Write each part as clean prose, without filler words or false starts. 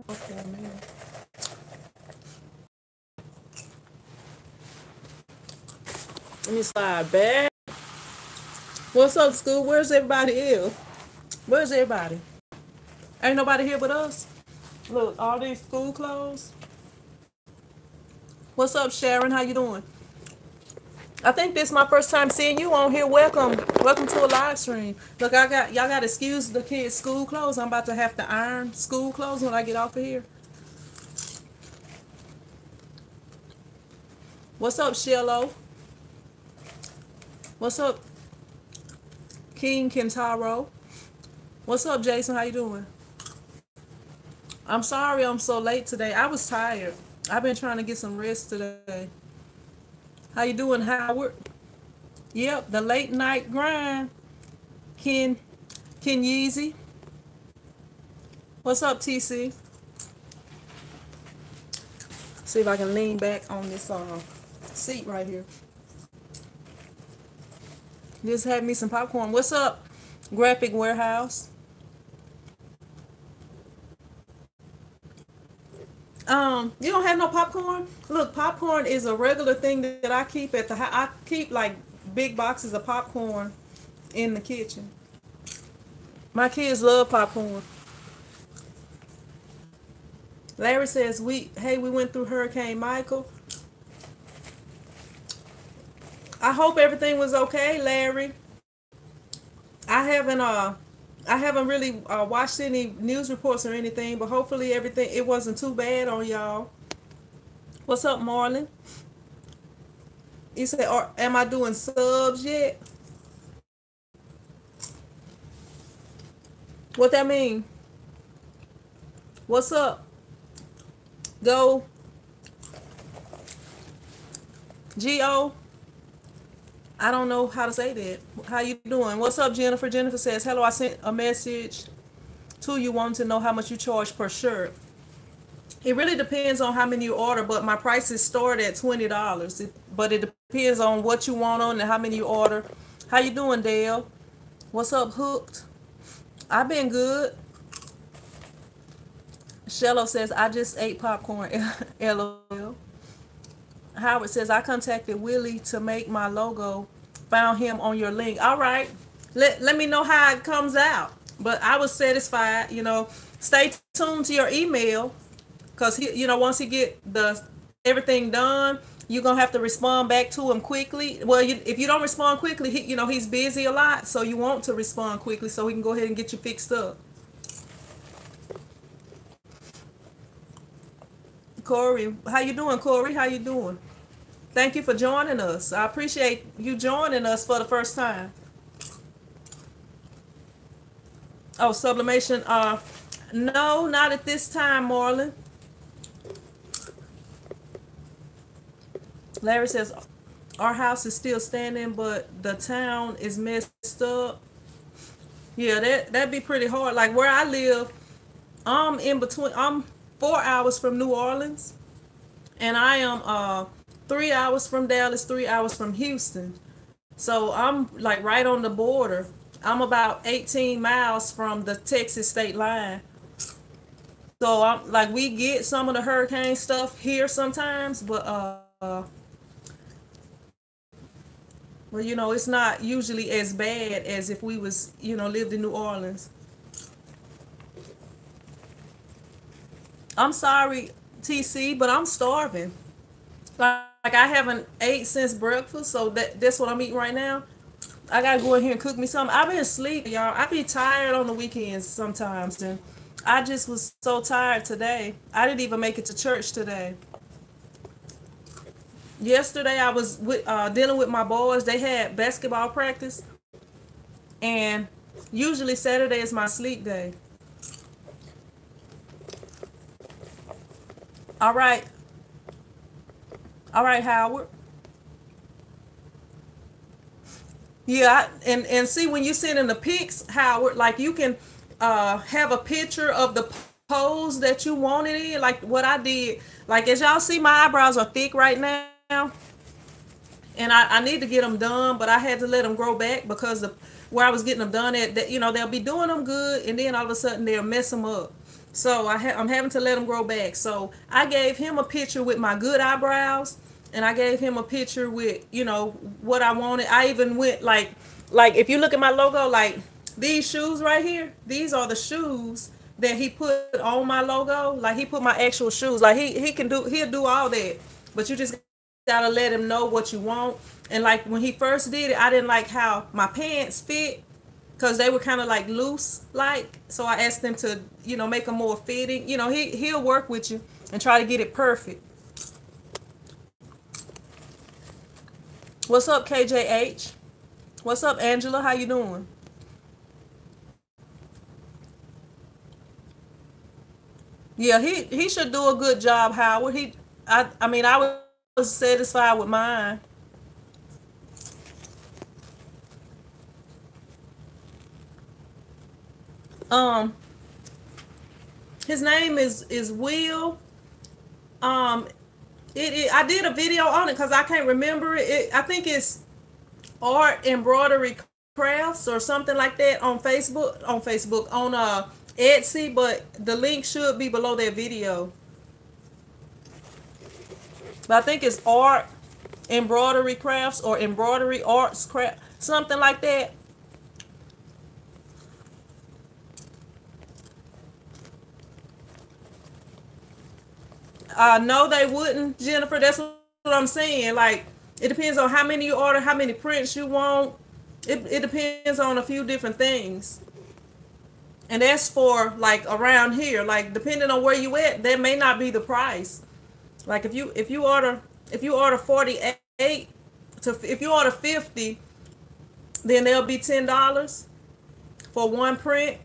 Okay, man. Let me slide back. What's up, school? Where's everybody else? Where's everybody? Ain't nobody here but us. Look, all these school clothes. What's up, Sharon? How you doing? I think this is my first time seeing you on here. Welcome to a live stream. Look, I got y'all got to excuse the kids' school clothes. I'm about to have to iron school clothes when I get off of here. What's up, Shello? What's up, King Kentaro? What's up, Jason? How you doing? I'm sorry I'm so late today. I was tired. I've been trying to get some rest today. How you doing, Howard? Yep, the late night grind. Ken Ken Yeezy. What's up, TC? See if I can lean back on this seat right here. Just had me some popcorn. What's up, Graphic Warehouse? You don't have no popcorn? Look, popcorn is a regular thing that I keep at the house. I keep like big boxes of popcorn in the kitchen. My kids love popcorn. Larry says we went through Hurricane Michael. I hope everything was okay, Larry. I haven't I haven't really watched any news reports or anything, but hopefully everything it wasn't too bad on y'all. What's up, Marlon? You said, or am I doing subs yet? What that mean? What's up? Go Go. I don't know how to say that. How you doing? What's up, Jennifer? Jennifer says, hello, I sent a message to you wanting to know how much you charge per shirt. It really depends on how many you order, but my prices start at $20. But it depends on what you want on and how many you order. How you doing, Dale? What's up, Hooked? I've been good. Shello says, I just ate popcorn. LOL. Howard says, I contacted Willie to make my logo. Found him on your link. All right. Let me know how it comes out. But I was satisfied, Stay tuned to your email. Because, once he get everything done, you're going to have to respond back to him quickly. Well, if you don't respond quickly, he's busy a lot. So you want to respond quickly so he can go ahead and get you fixed up. Corey, how you doing, Corey? How you doing? Thank you for joining us. I appreciate you joining us for the first time. Oh, sublimation. No, not at this time, Marlon. Larry says our house is still standing, but the town is messed up. Yeah, that'd be pretty hard. Like where I live, I'm in between. I'm 4 hours from New Orleans, and I am 3 hours from Dallas, 3 hours from Houston. So I'm like right on the border. I'm about 18 miles from the Texas state line. So I'm like we get some of the hurricane stuff here sometimes, but well, it's not usually as bad as if we was, lived in New Orleans. I'm sorry, TC, but I'm starving. Like I haven't ate since breakfast, so that's what I'm eating right now. I gotta go in here and cook me something. I've been asleep, y'all. I be tired on the weekends sometimes, and I just was so tired today. I didn't even make it to church today. Yesterday I was dealing with my boys. They had basketball practice, and usually Saturday is my sleep day. All right, all right, Howard. Yeah, and see when you send in the pics, Howard, like you can have a picture of the pose that you wanted in, like what I did. Like as y'all see, my eyebrows are thick right now, and I need to get them done, but I had to let them grow back because of where I was getting them done at. That they'll be doing them good, and then all of a sudden they'll mess them up. So I'm having to let them grow back. So I gave him a picture with my good eyebrows, and I gave him a picture with, you know, what I wanted. I even went like if you look at my logo, like these shoes right here, these are the shoes that he put on my logo. Like he put my actual shoes. Like he'll do all that, but you just gotta let him know what you want. And like when he first did it, I didn't like how my pants fit because they were kind of like loose, like. So I asked them to, you know, make them more fitting. You know, he'll work with you and try to get it perfect. What's up, KJH? What's up, Angela? How you doing? Yeah, he should do a good job, Howard. I mean, I was satisfied with mine. Um, his name is Will. Um, I did a video on it because I can't remember it. I think it's art embroidery crafts or something like that on Facebook. On Etsy, but the link should be below that video. But I think it's art embroidery crafts or embroidery arts craft, something like that. No, they wouldn't, Jennifer. That's what I'm saying. Like, it depends on how many you order, how many prints you want. It depends on a few different things. And that's for like around here. Like, depending on where you at, that may not be the price. Like if you order 48 to if you order 50, then they'll be $10 for one print.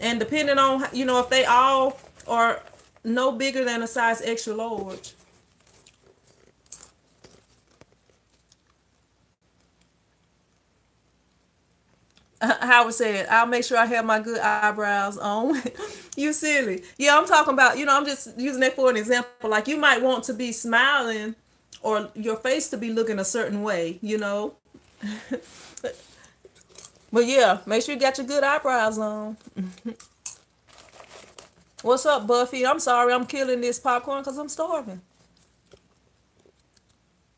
And depending on, you know, if they all are no bigger than a size extra large. Howard said, I'll make sure I have my good eyebrows on. You silly. Yeah, I'm talking about, you know, I'm just using that for an example. Like, you might want to be smiling or your face to be looking a certain way, you know. But yeah, make sure you got your good eyebrows on. What's up, Buffy? I'm sorry I'm killing this popcorn because I'm starving.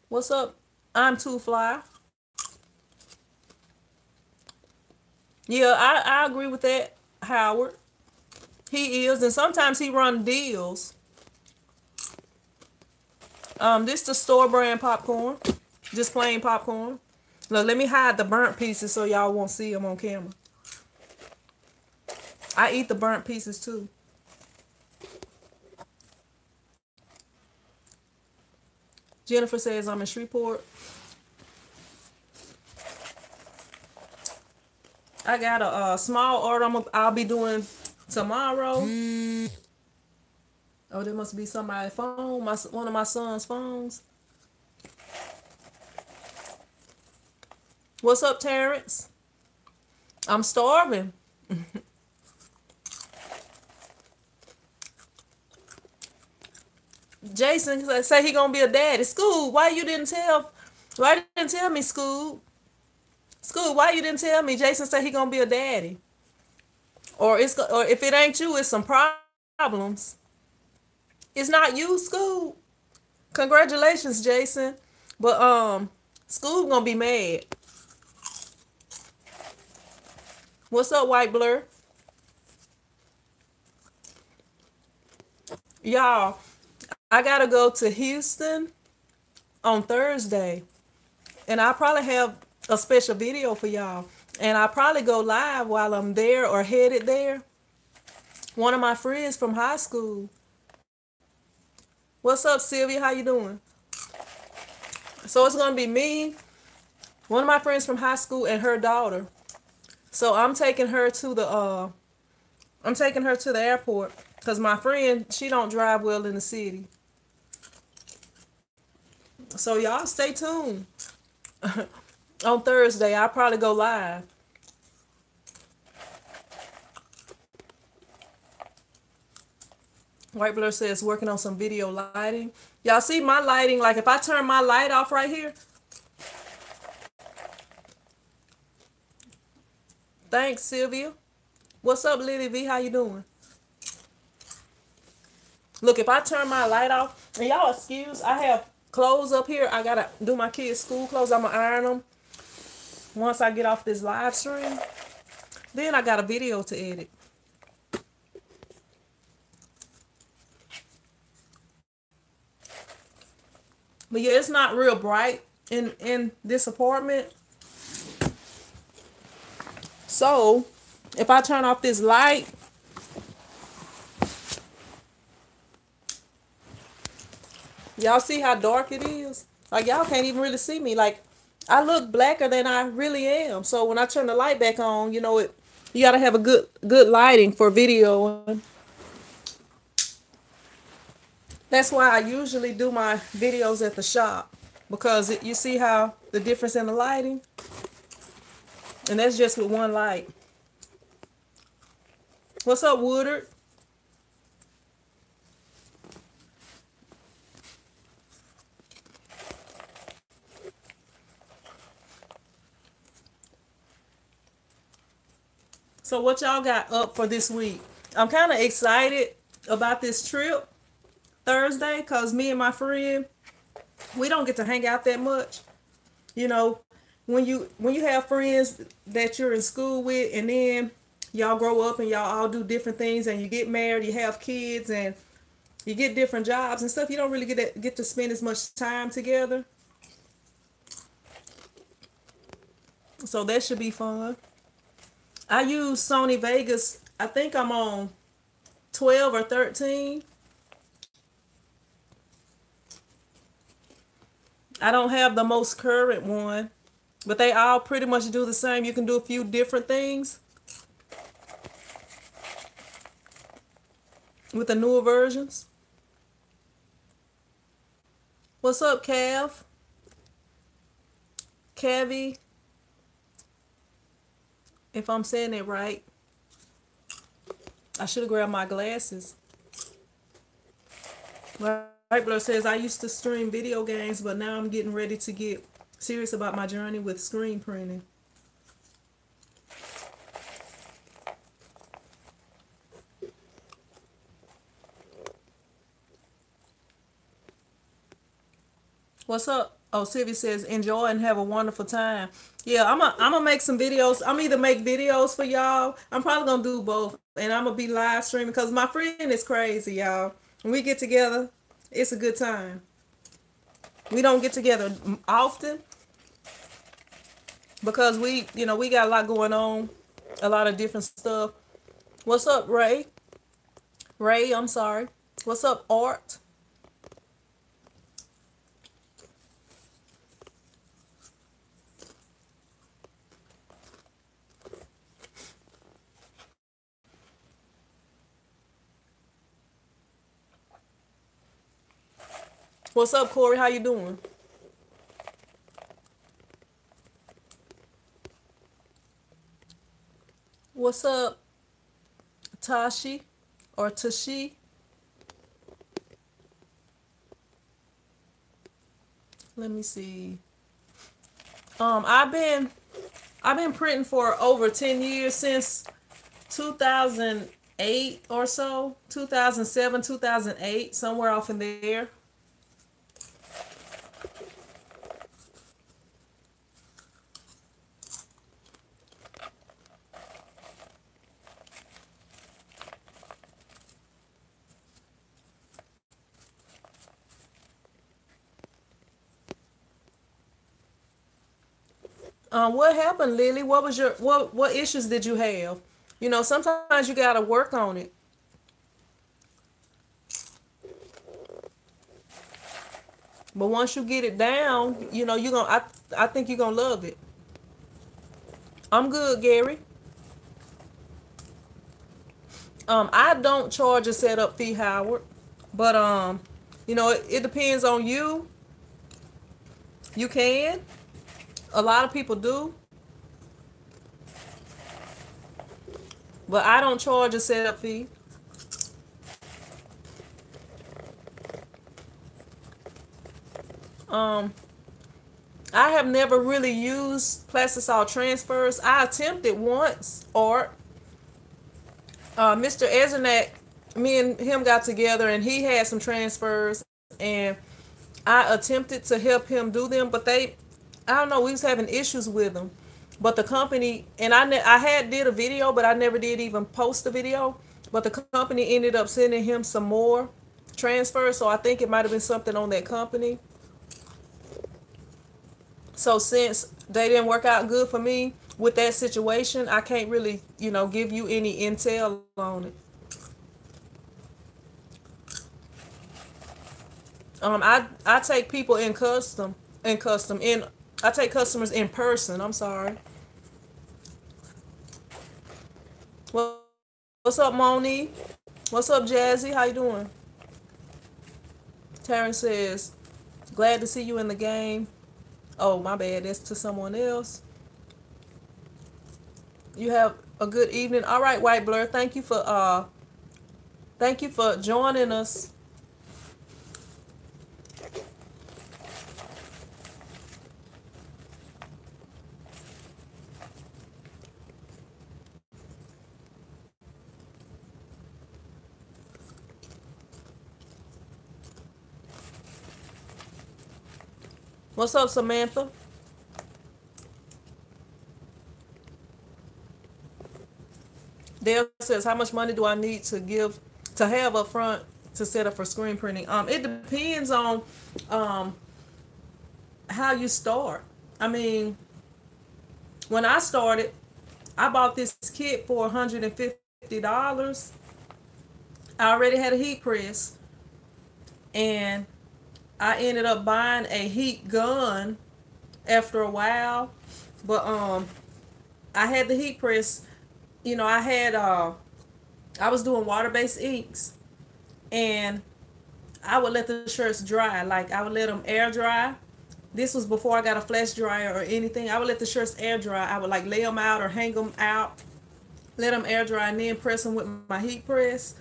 What's up? I'm too fly. Yeah, I agree with that, Howard. He is, and sometimes he run deals. This the store brand popcorn, just plain popcorn. Look, let me hide the burnt pieces so y'all won't see them on camera. I eat the burnt pieces too. Jennifer says I'm in Shreveport. I got a small order I'll be doing tomorrow. Oh, there must be somebody's phone. One of my son's phones. What's up, Terrence? I'm starving. Jason say he gonna be a daddy. School, why you didn't tell? Why you didn't tell me, School? School, why you didn't tell me? Jason said he gonna be a daddy. Or if it ain't you, it's some problems. It's not you, School. Congratulations, Jason. But School gonna be mad. What's up, White Blur? Y'all, I gotta go to Houston on Thursday. And I probably have a special video for y'all. And I probably go live while I'm there or headed there. One of my friends from high school. What's up, Sylvia? How you doing? So it's gonna be me, one of my friends from high school, and her daughter. So I'm taking her to the airport because my friend, she don't drive well in the city. So y'all stay tuned. On Thursday, I'll probably go live. White Blur says working on some video lighting. Y'all see my lighting? Like if I turn my light off right here. Thanks, Sylvia. What's up, Lily V? How you doing? Look, if I turn my light off, and y'all excuse, I have clothes up here. I gotta do my kids' school clothes. I'm gonna iron them once I get off this live stream. Then I got a video to edit. But yeah, it's not real bright in this apartment. So if I turn off this light, y'all see how dark it is? Like y'all can't even really see me. Like I look blacker than I really am. So when I turn the light back on, you know it. You gotta have a good lighting for video. That's why I usually do my videos at the shop because you see how the difference in the lighting, and that's just with one light. What's up, Woodard? So what y'all got up for this week? I'm kind of excited about this trip Thursday because me and my friend, we don't get to hang out that much. You know, when you have friends that you're in school with and then y'all grow up and y'all all do different things and you get married, you have kids and you get different jobs and stuff, you don't really get to spend as much time together. So that should be fun. I use Sony Vegas. I think I'm on 12 or 13. I don't have the most current one, but they all pretty much do the same. You can do a few different things with the newer versions. What's up, Cav? Cavi, if I'm saying it right. I should have grabbed my glasses. Right Blood says, I used to stream video games, but now I'm getting ready to get serious about my journey with screen printing. What's up? Oh, Sylvia says, enjoy and have a wonderful time. Yeah, I'm gonna make some videos. I'm either make videos for y'all. I'm probably gonna do both. And I'm gonna be live streaming because my friend is crazy, y'all. When we get together, it's a good time. We don't get together often because we got a lot going on, a lot of different stuff. What's up, Ray? Ray, I'm sorry. What's up, Art? What's up, Corey? How you doing? What's up, Tashi or Tashi? Let me see. I've been printing for over 10 years since 2008 or so, 2007, 2008, somewhere off in there. What happened, Lily? What issues did you have? Sometimes you gotta work on it. But once you get it down, you're gonna I think you're gonna love it. I'm good, Gary. I don't charge a setup fee, Howard. But it depends on you. You can. A lot of people do. But I don't charge a setup fee. Um, I have never really used Plastisol transfers. I attempted once, or Mr. Ezenak, me and him got together and he had some transfers and I attempted to help him do them, but I don't know, we was having issues with them. But the company, and I had did a video, but I never did even post the video. But the company ended up sending him some more transfers, so I think it might have been something on that company. So since they didn't work out good for me with that situation, I can't really, give you any intel on it. I take people in I take customers in person. I'm sorry. Well, what's up, Moni? What's up, Jazzy? How you doing? Terrence says, glad to see you in the game. Oh, my bad. That's to someone else. You have a good evening. All right, White Blur. Thank you for joining us. What's up, Samantha? Dale says, how much money do I need to have up front to set up for screen printing? It depends on um how you start. I mean, when I started, I bought this kit for $150. I already had a heat press, and I ended up buying a heat gun after a while. But I had the heat press. I was doing water-based inks, and I would let the shirts dry. Like, I would let them air dry. This was before I got a flash dryer or anything. I would let the shirts air dry. I would like lay them out or hang them out, let them air dry, and then press them with my heat press.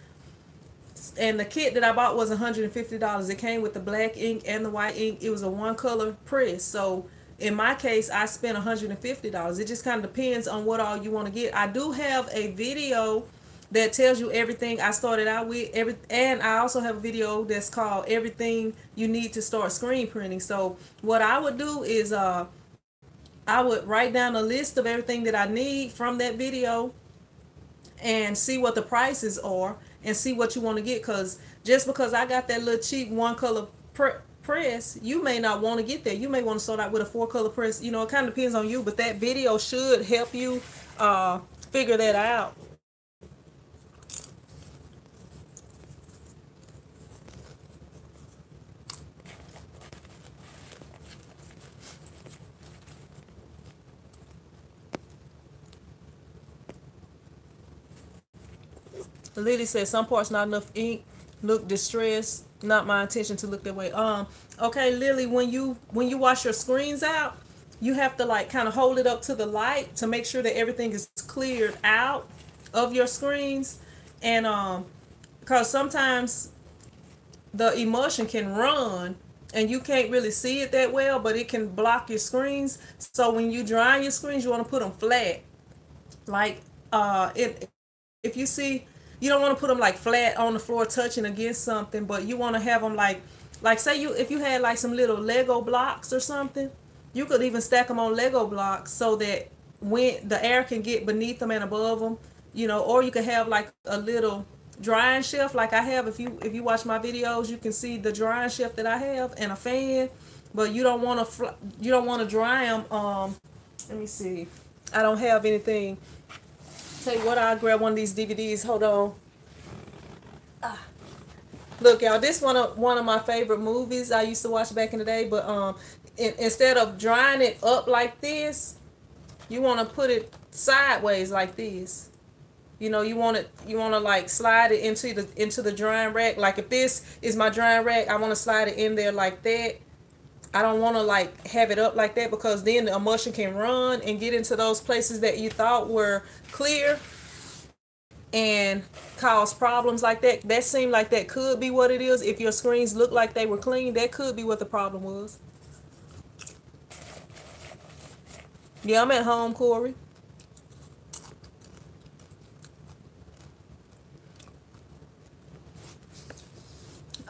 And the kit that I bought was $150. It came with the black ink and the white ink. It was a one color press. So in my case, I spent $150. It just kind of depends on what all you want to get. I do have a video that tells you everything I started out with, and I also have a video that's called Everything You Need to Start Screen Printing. So what I would do is I would write down a list of everything that I need from that video and see what the prices are and see what you want to get, because just because I got that little cheap one color press, you may not want to get that. You may want to start out with a four color press. It kind of depends on you, but that video should help you figure that out. Lily says some parts not enough ink, look distressed. Not my intention to look that way. Okay, Lily, when you wash your screens out, you have to like kind of hold it up to the light to make sure that everything is cleared out of your screens, and because sometimes the emulsion can run and you can't really see it that well, but it can block your screens. So when you dry your screens, you want to put them flat, like it if you see, you don't want to put them like flat on the floor touching against something, but you want to have them like say you if you had like some little Lego blocks or something, you could even stack them on Lego blocks so that when the air can get beneath them and above them, or you could have like a little drying shelf like I have. If you watch my videos, you can see the drying shelf that I have and a fan, but you don't want to dry them. Let me see. I don't have anything. Tell you what, I'll grab one of these DVDs. Hold on. Look, y'all, this one of my favorite movies I used to watch back in the day. But instead of drying it up like this, you want to put it sideways like this. You want to like slide it into the drying rack. Like if this is my drying rack, I want to slide it in there like that. I don't want to like have it up like that, because then the emulsion can run and get into those places that you thought were clear and cause problems like that. That seemed like that could be what it is. If your screens look like they were clean, that could be what the problem was. Yeah, I'm at home, Corey.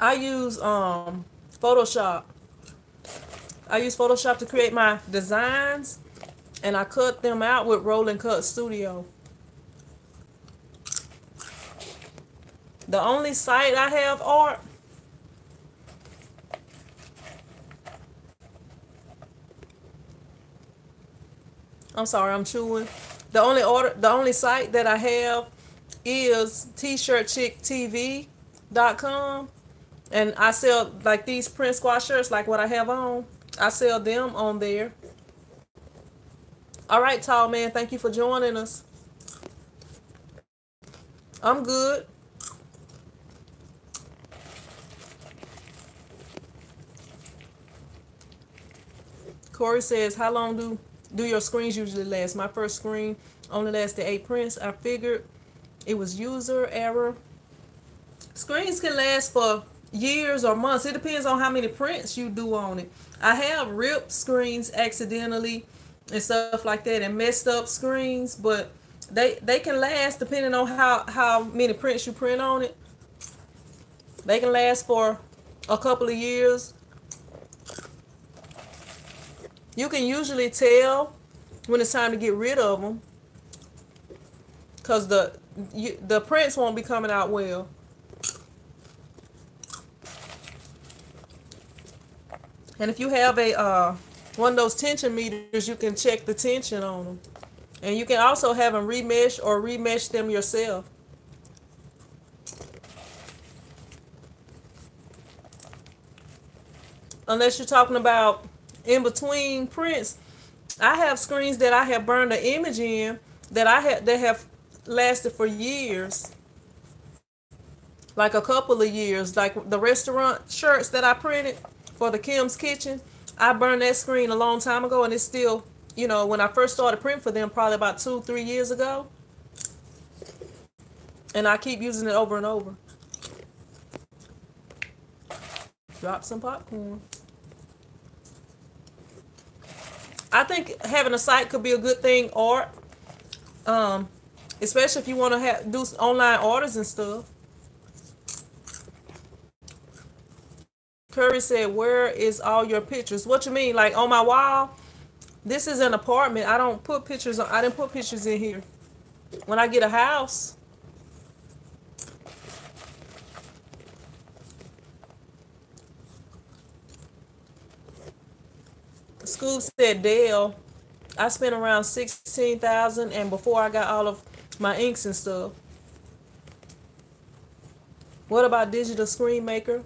I use Photoshop. I use Photoshop to create my designs, and I cut them out with Rolling Cut Studio. The only site I have art, I'm sorry, I'm chewing. The only site that I have is tshirtchicktv.com, and I sell like these print squad shirts, like what I have on. I sell them on there. All right, tall man, thank you for joining us. I'm good. Corey says, how long do your screens usually last? My first screen only lasted 8 prints. I figured it was user error. Screens can last for years or months. It depends on how many prints you do on it. I have ripped screens accidentally and stuff like that, and messed up screens, but they can last depending on how many prints you print on it. They can last for a couple of years. You can usually tell when it's time to get rid of them, because the prints won't be coming out well. And if you have a one of those tension meters, you can check the tension on them. And you can also have them remesh or remesh them yourself. Unless you're talking about in between prints, I have screens that I have burned the image in that have lasted for years. Like a couple of years. Like the restaurant shirts that I printed for the Kim's Kitchen. I burned that screen a long time ago, and it's still, when I first started printing for them, probably about 2-3 years ago. And I keep using it over and over. Drop some popcorn. I think having a site could be a good thing, art. Especially if you want to do online orders and stuff. Curry said, where is all your pictures? What you mean? Like on my wall? This is an apartment. I didn't put pictures in here. When I get a house. Scoop said, Dale, I spent around $16,000, and before I got all of my inks and stuff. What about Digital Screen Maker?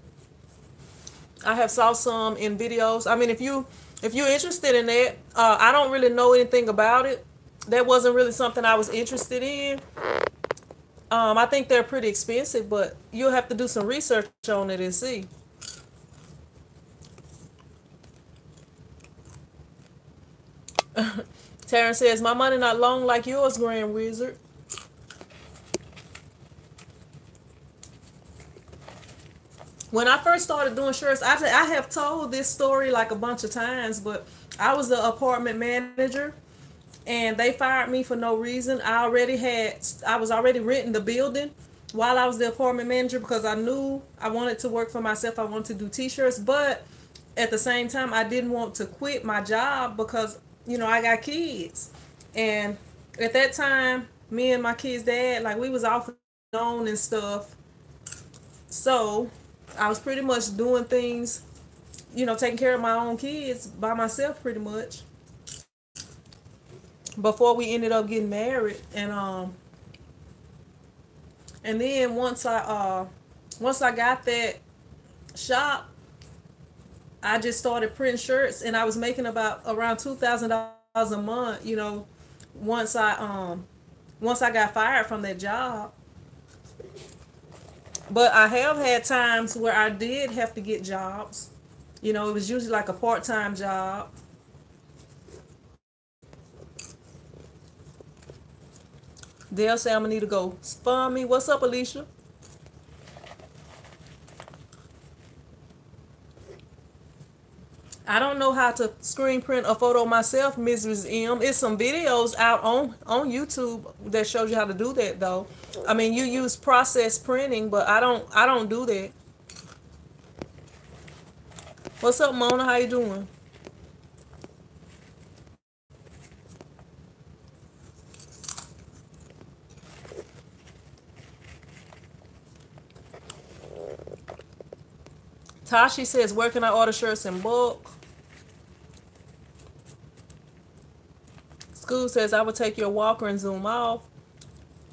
I have saw some in videos. I mean, if you're interested in that, I don't really know anything about it. That wasn't really something I was interested in. I think they're pretty expensive, but you'll have to do some research on it and see. Terrence says, my money not long like yours, Grand Wizard. When I first started doing shirts, I have told this story like a bunch of times, but I was the apartment manager, and they fired me for no reason. I was already renting the building while I was the apartment manager, because I knew I wanted to work for myself. I wanted to do t-shirts, but at the same time, I didn't want to quit my job because, I got kids. And at that time, me and my kids' dad, like, we was off and on and stuff. So I was pretty much doing things, taking care of my own kids by myself pretty much, before we ended up getting married. And then once I got that shop, I just started printing shirts, and I was making about around $2,000 a month, once I got fired from that job. But I have had times where I did have to get jobs. It was usually like a part-time job. They'll say I'm gonna need to go spun me. What's up, Alicia? I don't know how to screen print a photo myself, Mrs. M. It's some videos out on YouTube that shows you how to do that, though. I mean, you use process printing, but I don't do that. What's up, Mona? How you doing? Tashi says, where can I order shirts in bulk? School says, I will take your walker and zoom off.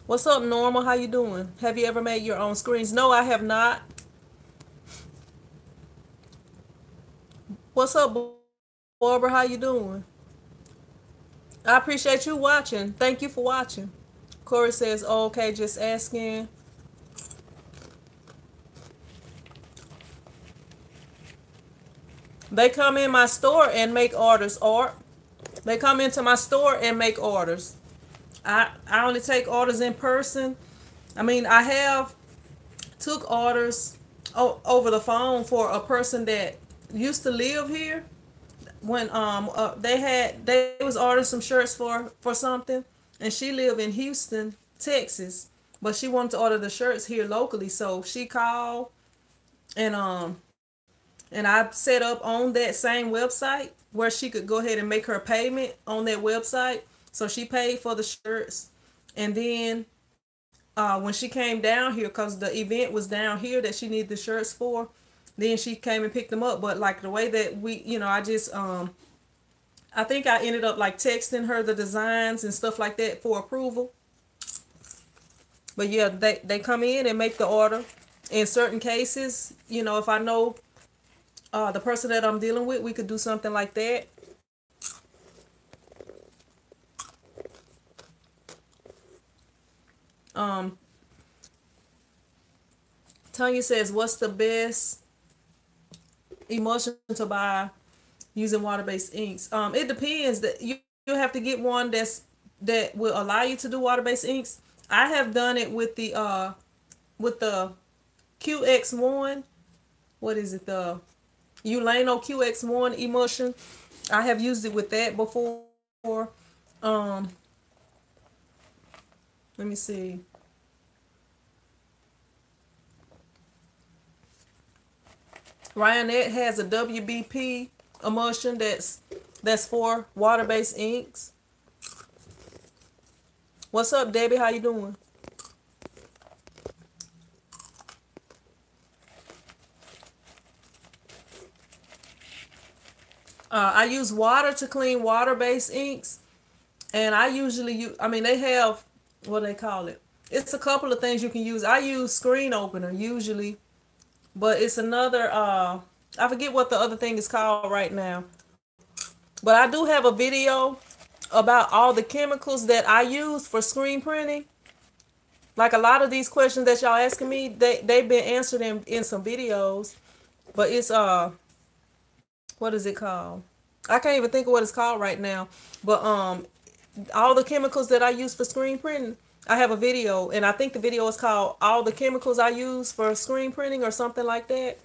What's up, Normal? How you doing? Have you ever made your own screens? No, I have not. What's up, Barbara? How you doing? I appreciate you watching. Thank you for watching. Corey says, oh, okay, just asking. They come in my store and make orders, or they come into my store and make orders. I only take orders in person. I mean, I have took orders over the phone for a person that used to live here. When they was ordering some shirts for something, and she lived in Houston, Texas, but she wanted to order the shirts here locally, so she called, and I set up on that same website where she could go ahead and make her payment on that website. So she paid for the shirts, and then when she came down here, because the event was down here that she needed the shirts for, then she came and picked them up. But like the way that we, I just I think I ended up like texting her the designs and stuff like that for approval. But yeah, they come in and make the order. In certain cases, if I know the person that I'm dealing with, we could do something like that. Um, Tanya says, "What's the best emulsion to buy using water-based inks?" It depends. That you have to get one that will allow you to do water-based inks. I have done it with the QX1. What is it? The Ulano QX1 emulsion. I have used it with that before. Um, Let me see. Ryanette has a WBP emulsion that's for water-based inks. What's up, Debbie? How you doing? I use water to clean water-based inks, and I usually use. I mean, they have what they call it. It's a couple of things you can use. I use screen opener usually, but it's another. I forget what the other thing is called right now. But I do have a video about all the chemicals that I use for screen printing. Like a lot of these questions that y'all asking me, they've been answered in some videos. But it's what is it called? I can't even think of what it's called right now. But all the chemicals that I use for screen printing, I have a video, and I think the video is called "All the Chemicals I Use for Screen Printing" or something like that.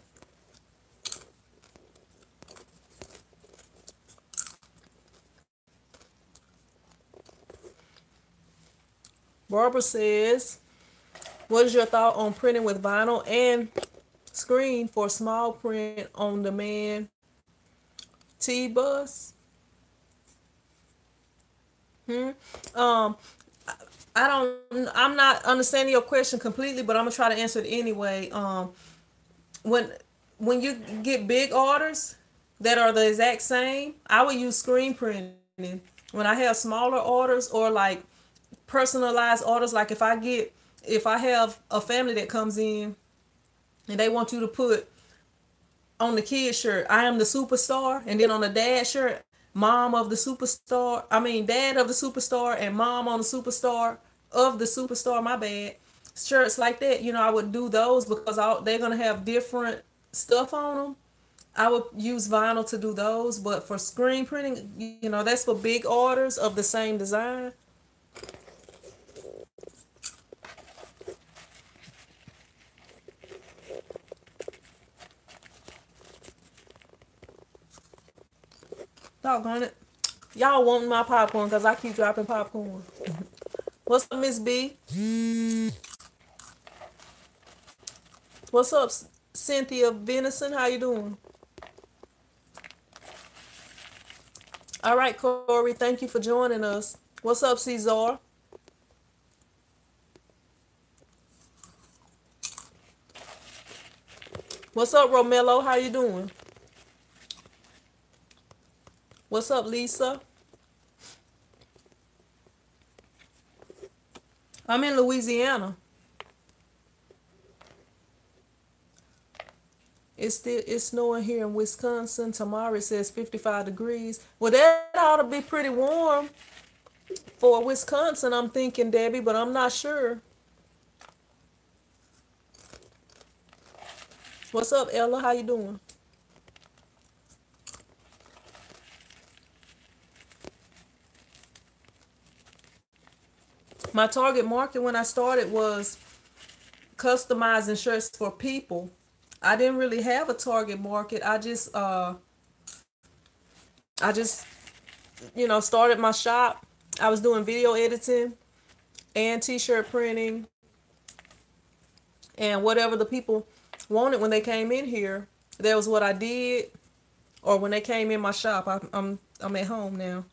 Barbara says, "What is your thought on printing with vinyl and screen for small print on demand T-bus?" Um, I'm not understanding your question completely, but I'm gonna try to answer it anyway. When when you get big orders that are the exact same, I would use screen printing. When I have smaller orders or like personalized orders, like if I have a family that comes in and they want you to put on the kid shirt, "I am the superstar," and then on the dad shirt, "Mom of the superstar." I mean, dad of the superstar and mom on the superstar of the superstar. My bad. Shirts like that, I would do those because they're gonna have different stuff on them. I would use vinyl to do those, but for screen printing, that's for big orders of the same design. Doggone it. Y'all want my popcorn because I keep dropping popcorn. What's up, Miss B? What's up, Cynthia Venison? How you doing? All right, Corey, thank you for joining us. What's up, Cesar? What's up, Romello? How you doing? What's up, Lisa? I'm in Louisiana. It's snowing here in Wisconsin. Tomorrow it says 55 degrees. Well, that ought to be pretty warm for Wisconsin, I'm thinking, Debbie, but I'm not sure. What's up, Ella? How you doing? My target market when I started was customizing shirts for people. I didn't really have a target market. I just started my shop. I was doing video editing and t-shirt printing and whatever the people wanted when they came in here. That was what I did. Or when they came in my shop, I'm at home now.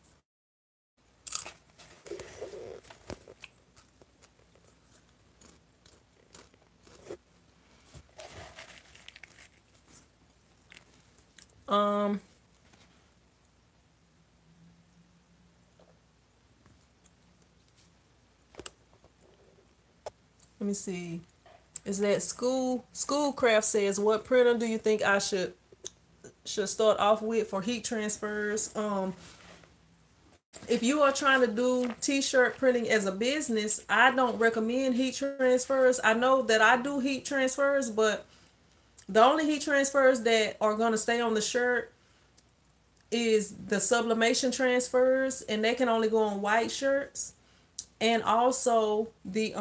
Um, Let me see. Is that Schoolcraft says, what printer do you think I should start off with for heat transfers? If you are trying to do t-shirt printing as a business, I don't recommend heat transfers. I know that I do heat transfers, but the only heat transfers that are going to stay on the shirt is the sublimation transfers, and they can only go on white shirts, and also the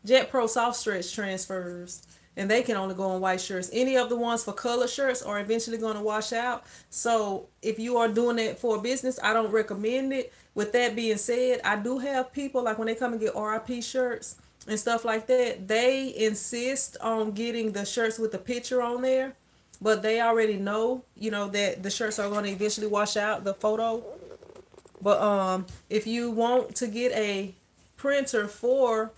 Jet Pro soft stretch transfers, and they can only go on white shirts. Any of the ones for colored shirts are eventually going to wash out. So if you are doing it for a business, I don't recommend it. With that being said, I do have people like when they come and get RIP shirts and stuff like that, they insist on getting the shirts with the picture on there, but they already know, that the shirts are going to eventually wash out the photo. But if you want to get a printer for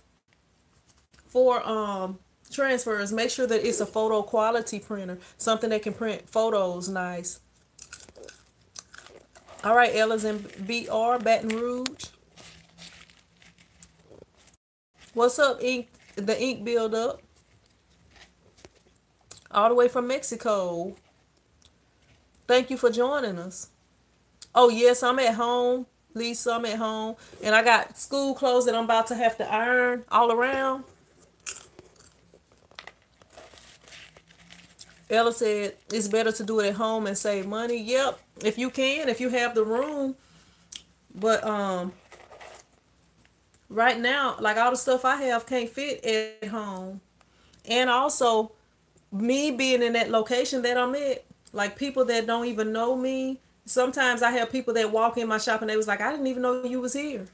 transfers, make sure that it's a photo quality printer, something that can print photos nice. All right, Ella's in BR, Baton Rouge. What's up, Ink? The ink build up all the way from Mexico. Thank you for joining us. Oh yes, I'm at home, Lisa. I'm at home, and I got school clothes that I'm about to have to iron all around. Ella said it's better to do it at home and save money. Yep, if you can, if you have the room. But right now, like all the stuff I have can't fit at home. And also, me being in that location that I'm at, like people that don't even know me, sometimes I have people that walk in my shop and they was like, I didn't even know you was here.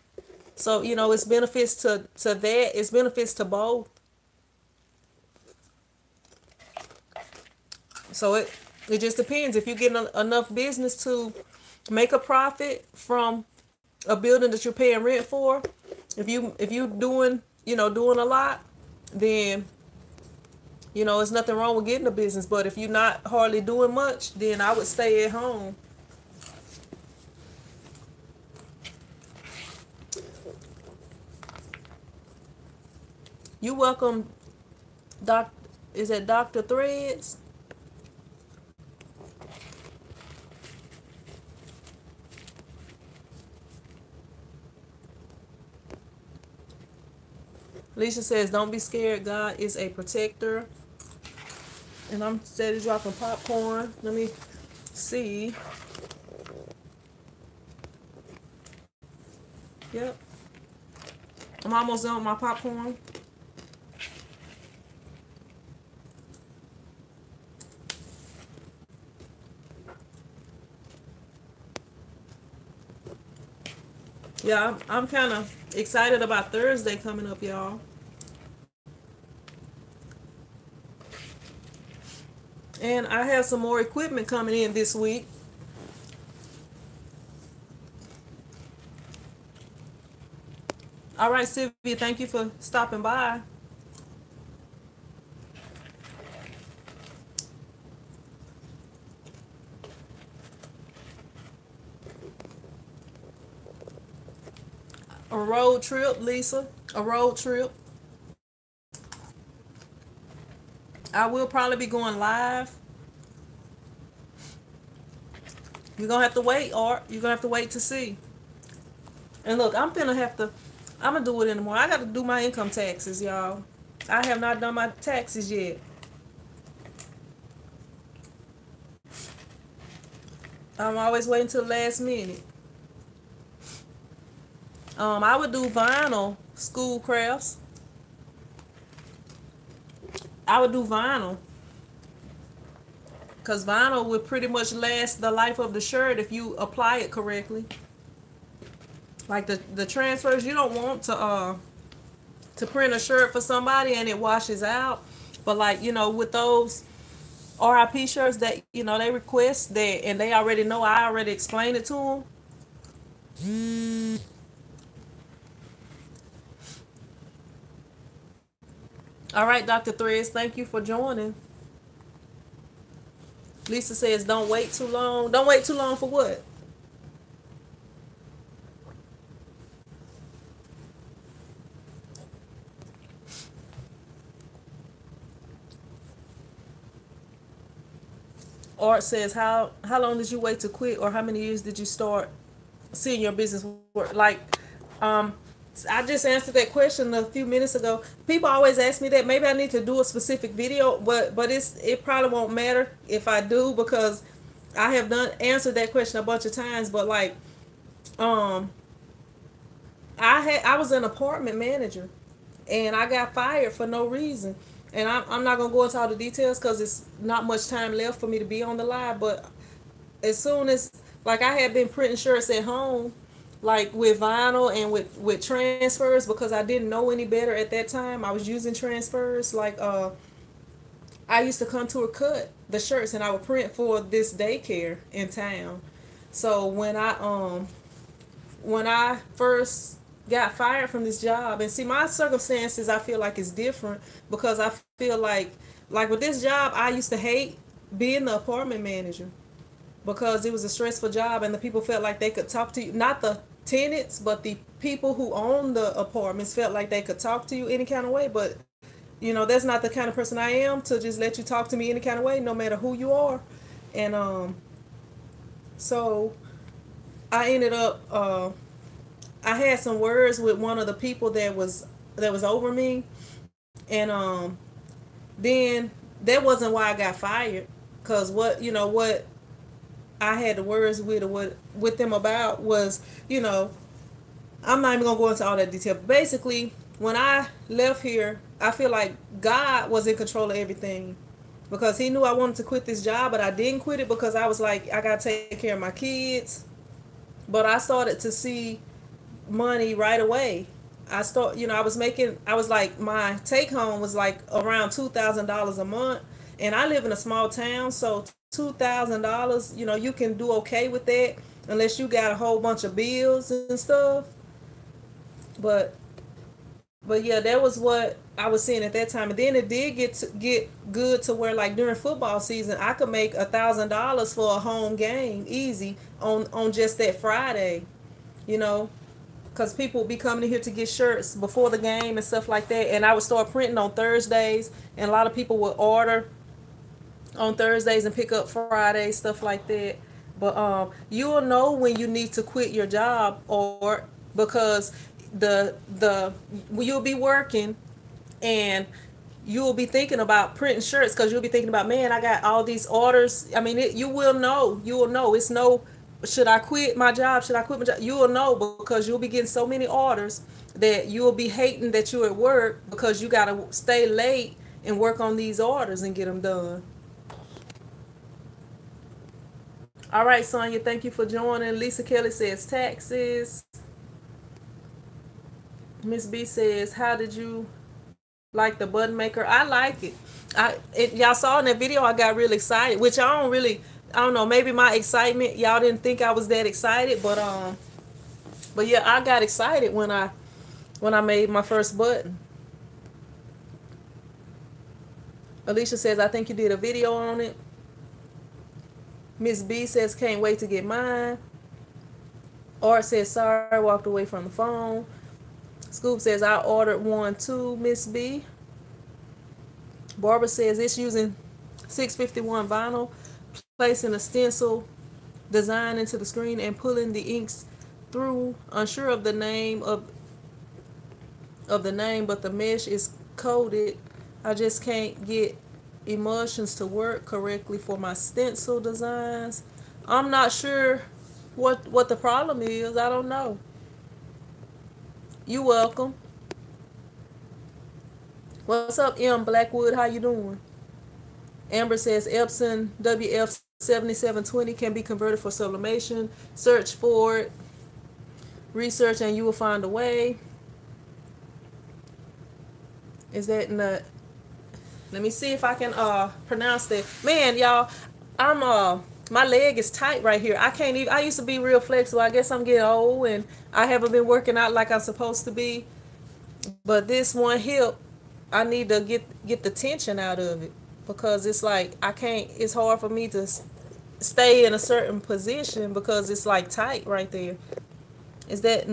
So, it's benefits to that. It's benefits to both. So it just depends. If you're getting enough business to make a profit from a building that you're paying rent for, if you doing a lot, then it's nothing wrong with getting a business. But if you're not hardly doing much, then I would stay at home. You welcome, Doc. Is that Dr. Threads? Alicia says, don't be scared. God is a protector. And I'm steady dropping popcorn. Let me see. Yep. I'm almost done with my popcorn. Yeah, I'm kind of excited about Thursday coming up, y'all. And I have some more equipment coming in this week. All right, Sylvia, thank you for stopping by. A road trip, Lisa. A road trip. I will probably be going live. You're gonna have to wait, or you're gonna have to wait to see. And look, I'm gonna do it in the morning. I gotta do my income taxes, y'all. I have not done my taxes yet. I'm always waiting till the last minute. I would do vinyl school crafts. I would do vinyl. Because vinyl would pretty much last the life of the shirt if you apply it correctly. Like the transfers, you don't want to print a shirt for somebody and it washes out. But like, with those RIP shirts that, they request that and they already know, I already explained it to them. All right, Dr. Threads, thank you for joining. Lisa says, don't wait too long. Don't wait too long for what? Art says, how long did you wait to quit, or how many years did you start seeing your business work? Like, I just answered that question a few minutes ago. People always ask me that. Maybe I need to do a specific video, but it probably won't matter if I do, because I have answered that question a bunch of times. But like, I was an apartment manager, and I got fired for no reason. And I'm not gonna go into all the details because it's not much time left for me to be on the live. But as soon as, like, I had been printing shirts at home, like with vinyl and with transfers, because I didn't know any better at that time. I was using transfers. Like, I used to contour cut the shirts and I would print for this daycare in town. So when I first got fired from this job, and see, my circumstances, I feel like it's different, because I feel like with this job, I used to hate being the apartment manager, because it was a stressful job and the people felt like they could talk to you, not the tenants, but the people who own the apartments felt like they could talk to you any kind of way. But that's not the kind of person I am, to just let you talk to me any kind of way, no matter who you are. And so I ended up I had some words with one of the people that was over me, and then that wasn't why I got fired, because what I had the words with them about was, I'm not even gonna go into all that detail. But basically, when I left here, I feel like God was in control of everything, because He knew I wanted to quit this job, but I didn't quit it because I was like, I gotta take care of my kids. But I started to see money right away. I was like, my take home was like around $2,000 a month, and I live in a small town, so $2,000, you can do okay with that, unless you got a whole bunch of bills and stuff. But yeah, that was what I was seeing at that time. And then it did get good to where, like, during football season, I could make $1,000 for a home game easy on just that Friday, because people would be coming in here to get shirts before the game and stuff like that. And I would start printing on Thursdays, and a lot of people would order on Thursdays and pick up Fridays, stuff like that. But you'll know when you need to quit your job, or because you'll be working and you'll be thinking about printing shirts, because you'll be thinking about, man, I got all these orders. I mean, you will know. It's no, should I quit my job? Should I quit my job? You will know, because you'll be getting so many orders that you'll be hating that you're at work, because you got to stay late and work on these orders and get them done. All right, Sonia, thank you for joining. Lisa Kelly says taxes. Miss B says, how did you like the button maker? I like it. Y'all saw in that video I got really excited, which I don't know, maybe my excitement, y'all didn't think I was that excited, but yeah, I got excited when I made my first button. Alicia says, I think you did a video on it. Miss B says, can't wait to get mine. Art says, sorry, walked away from the phone. Scoop says, I ordered one too, Miss B. Barbara says, it's using 651 vinyl, placing a stencil design into the screen and pulling the inks through. Unsure of the name, but the mesh is coated. I just can't get emulsions to work correctly for my stencil designs. I'm not sure what the problem is. I don't know. You welcome. What's up, M Blackwood? How you doing? Amber says Epson WF7720 can be converted for sublimation. Search for it, research, and you will find a way. Is that in the? Let me see if I can pronounce that. Man, y'all, I'm my leg is tight right here. I can't even. I used to be real flexible. I guess I'm getting old and I haven't been working out like I'm supposed to be. But this one hip, I need to get the tension out of it because it's like I can't. It's hard for me to stay in a certain position because it's like tight right there. Is that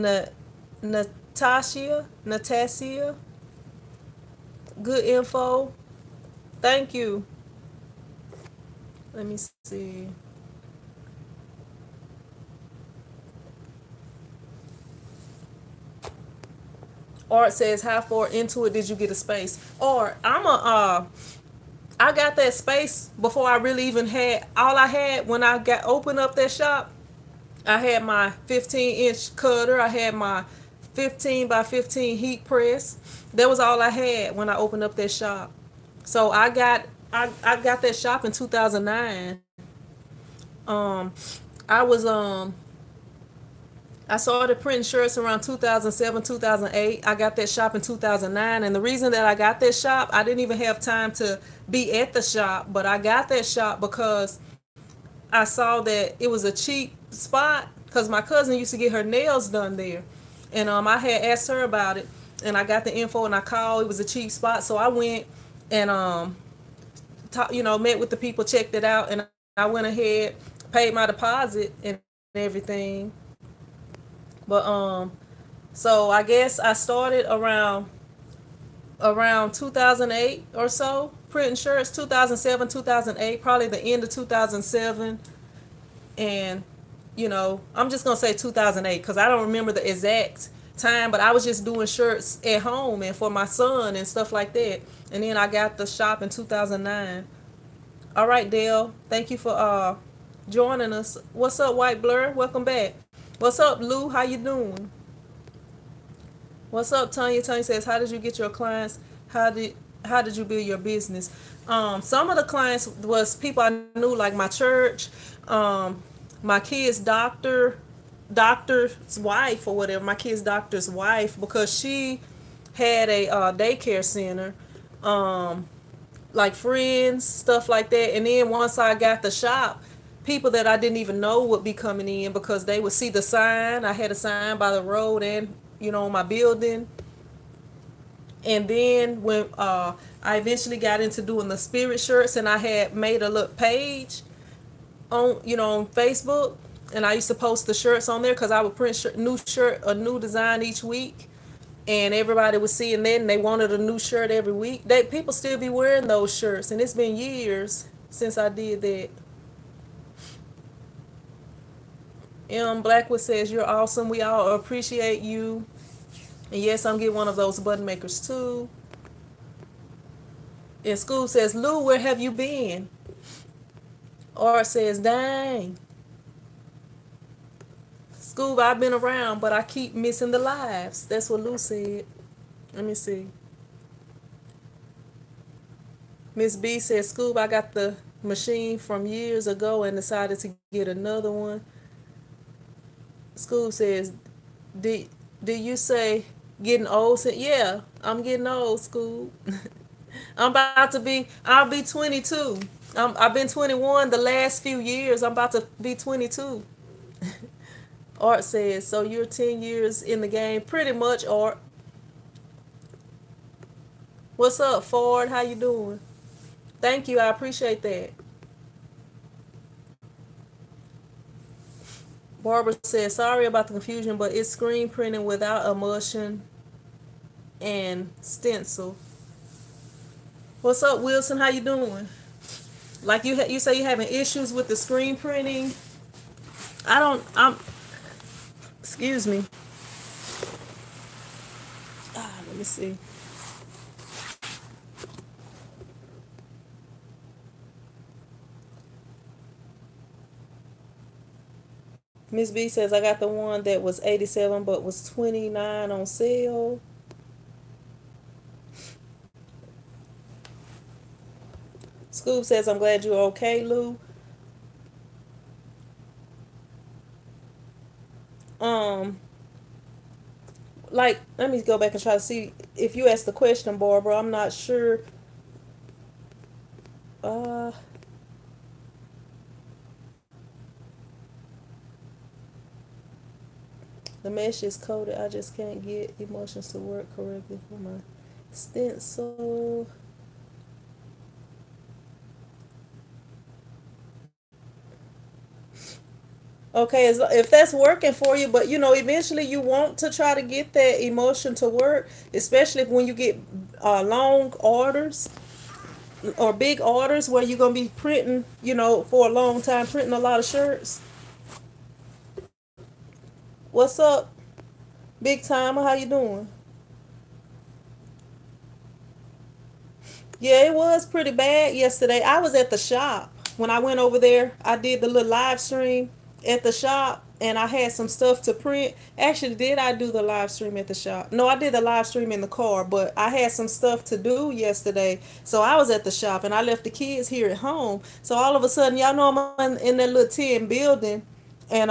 Natasha? Natasia? Good info. Thank you. Let me see. Art says, how far into it did you get a space? Or I got that space before I really even had, all I had when I got opened up that shop, I had my 15-inch cutter, I had my 15 by 15 heat press. That was all I had when I opened up that shop. So I got that shop in 2009. Um I was I started printing shirts around 2007, 2008. I got that shop in 2009. And the reason that I got that shop, I didn't even have time to be at the shop, but I got that shop because I saw that it was a cheap spot because my cousin used to get her nails done there. And I had asked her about it and I got the info and I called. It was a cheap spot. So I went and met with the people, checked it out, and I went ahead, paid my deposit and everything. But so I guess I started around 2008 or so printing shirts. 2007, 2008, probably the end of 2007, and I'm just gonna say 2008 because I don't remember the exact time, but I was just doing shirts at home and for my son and stuff like that. And then I got the shop in 2009. All right, Dale, thank you for joining us. What's up, White Blur? Welcome back. What's up, Lou? How you doing? What's up, Tanya? Tanya says, how did you get your clients? How did you build your business? Some of the clients was people I knew, like my church, my kid's doctor's wife or whatever. My kid's doctor's wife, because she had a daycare center, like friends, stuff like that. And then once I got the shop, people that I didn't even know would be coming in because they would see the sign. I had a sign by the road and my building. And then when I eventually got into doing the spirit shirts, and I had made a little page on Facebook, and I used to post the shirts on there because I would print a new design each week, and everybody was seeing that and they wanted a new shirt every week. People still be wearing those shirts, and it's been years since I did that. Blackwood says, you're awesome. We all appreciate you. And yes, I'm getting one of those button makers too. And School says, Lou, where have you been? Art says, dang. School, I've been around, but I keep missing the lives. That's what Lou said. Let me see. Miss B says, Scoob, I got the machine from years ago and decided to get another one. Scoob says, did you say getting old? Yeah, I'm getting old, Scoob. I'll be 22. I've been 21 the last few years. I'm about to be 22. Art says, so you're 10 years in the game. Pretty much, Art. What's up, Ford? How you doing? Thank you. I appreciate that. Barbara says, sorry about the confusion, but it's screen printing without emulsion and stencil. What's up, Wilson? How you doing? Like you say you having issues with the screen printing. I'm excuse me. Let me see. Miss B says I got the one that was 87 but was 29 on sale. Scoop says I'm glad you're okay, Lou. Like, let me go back and try to see if you asked the question, Barbara. I'm not sure. Uh, the mesh is coated. I just can't get emotions to work correctly for my stencil. Okay, if that's working for you, but eventually you want to try to get that emotion to work, especially when you get long orders or big orders where you're gonna be printing, for a long time, printing a lot of shirts. What's up, Big Timer? How you doing? Yeah, it was pretty bad yesterday. I was at the shop when I went over there. I did the little live stream at the shop, and I had some stuff to print. Actually, did I do the live stream at the shop? No, I did the live stream in the car, but I had some stuff to do yesterday. So I was at the shop, and I left the kids here at home. So all of a sudden, y'all know I'm in that little tin building, and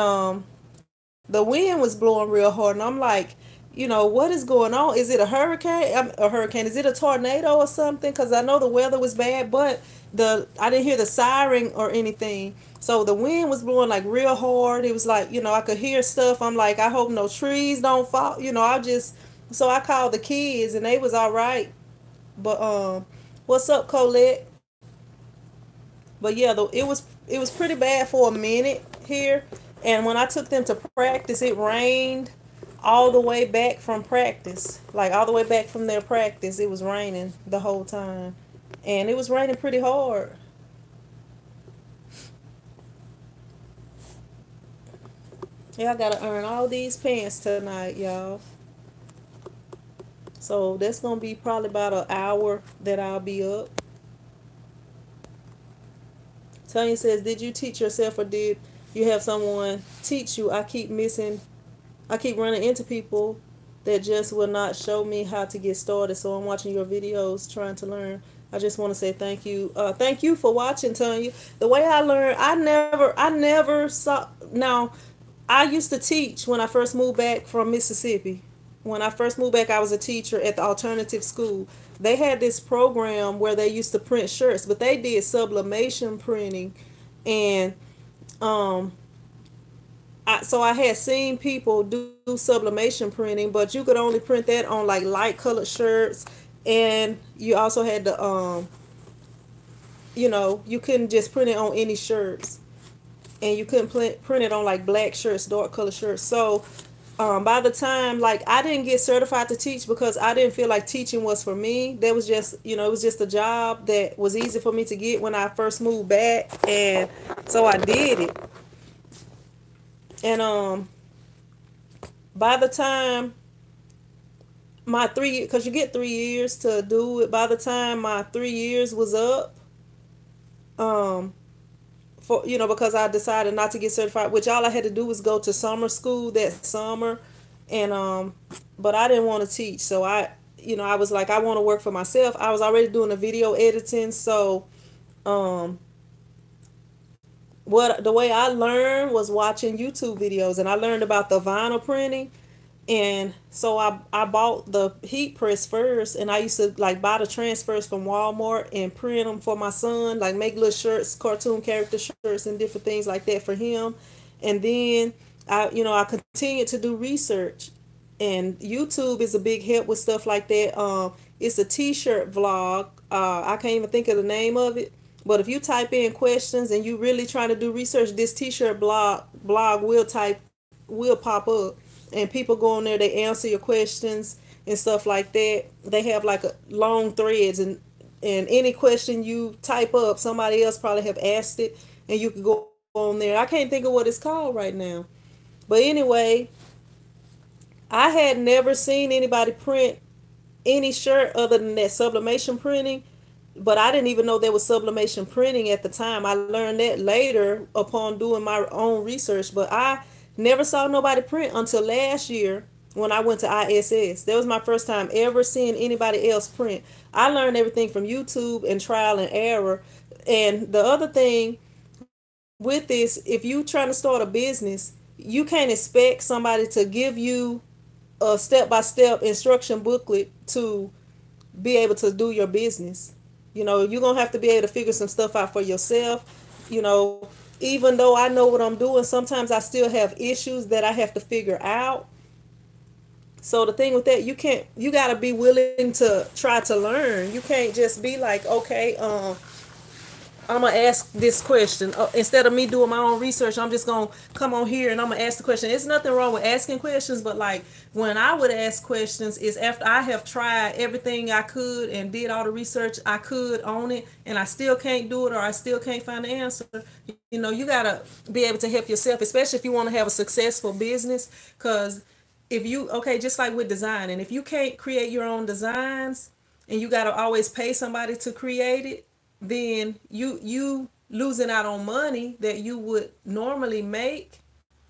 the wind was blowing real hard, and I'm like, what is going on? Is it a hurricane? A hurricane? Is it a tornado or something? Because I know the weather was bad, but I didn't hear the siren or anything. So the wind was blowing like real hard. It was like, I could hear stuff. I'm like, I hope no trees don't fall. So I called the kids and they was all right. But what's up, Colette? But yeah, though it was pretty bad for a minute here. And when I took them to practice, it rained all the way back from practice. Like all the way back from their practice, it was raining the whole time. And it was raining pretty hard. Yeah, I gotta earn all these pants tonight, y'all. So that's gonna be probably about an hour that I'll be up. Tanya says, did you teach yourself or did you have someone teach you? I keep running into people that just will not show me how to get started. So I'm watching your videos, trying to learn. I just want to say thank you. Thank you for watching, Tanya. The way I learned, I never saw. Now, I used to teach when I first moved back from Mississippi. When I first moved back, I was a teacher at the alternative school. They had this program where they used to print shirts, but they did sublimation printing, and um, so I had seen people do sublimation printing, but you could only print that on like light colored shirts, and you also had to you couldn't just print it on any shirts, and you couldn't print it on like black shirts, dark color shirts. So by the time, like, I didn't get certified to teach because I didn't feel like teaching was for me. That was just, it was just a job that was easy for me to get when I first moved back, and so I did it. And by the time my 3 years, because you get 3 years to do it, by the time my 3 years was up, um for because I decided not to get certified, which all I had to do was go to summer school that summer, and but I didn't want to teach, so I was like, I want to work for myself. I was already doing the video editing, so um what the way I learned was watching YouTube videos, and I learned about the vinyl printing, And so I bought the heat press first, and I used to like buy the transfers from Walmart and print them for my son, like make little shirts, cartoon character shirts, and different things like that for him. And then I continued to do research, and YouTube is a big help with stuff like that. It's a T-shirt vlog. I can't even think of the name of it, but if you type in questions and you really trying to do research, this T-shirt blog will pop up, and people go on there, they answer your questions and stuff like that. They have like a long threads, and any question you type up, somebody else probably have asked it, and you can go on there. I can't think of what it's called right now, but anyway, I had never seen anybody print any shirt other than that sublimation printing, but I didn't even know there was sublimation printing at the time. I learned that later upon doing my own research, but I never saw nobody print until last year when I went to ISS. That was my first time ever seeing anybody else print. I learned everything from YouTube and trial and error. And the other thing with this, if you trying to start a business, you can't expect somebody to give you a step-by-step instruction booklet to be able to do your business. You're going to have to be able to figure some stuff out for yourself. You know, even though I know what I'm doing, sometimes I still have issues that I have to figure out. So the thing with that, you got to be willing to try to learn. You can't just be like, okay, I'm going to ask this question. Instead of me doing my own research, I'm just going to come on here and I'm going to ask the question. There's nothing wrong with asking questions, but like when I would ask questions is after I have tried everything I could and did all the research I could on it, and I still can't do it or I still can't find the answer. You got to be able to help yourself, especially if you want to have a successful business. Because just like with designing, if you can't create your own designs and you got to always pay somebody to create it, then you losing out on money that you would normally make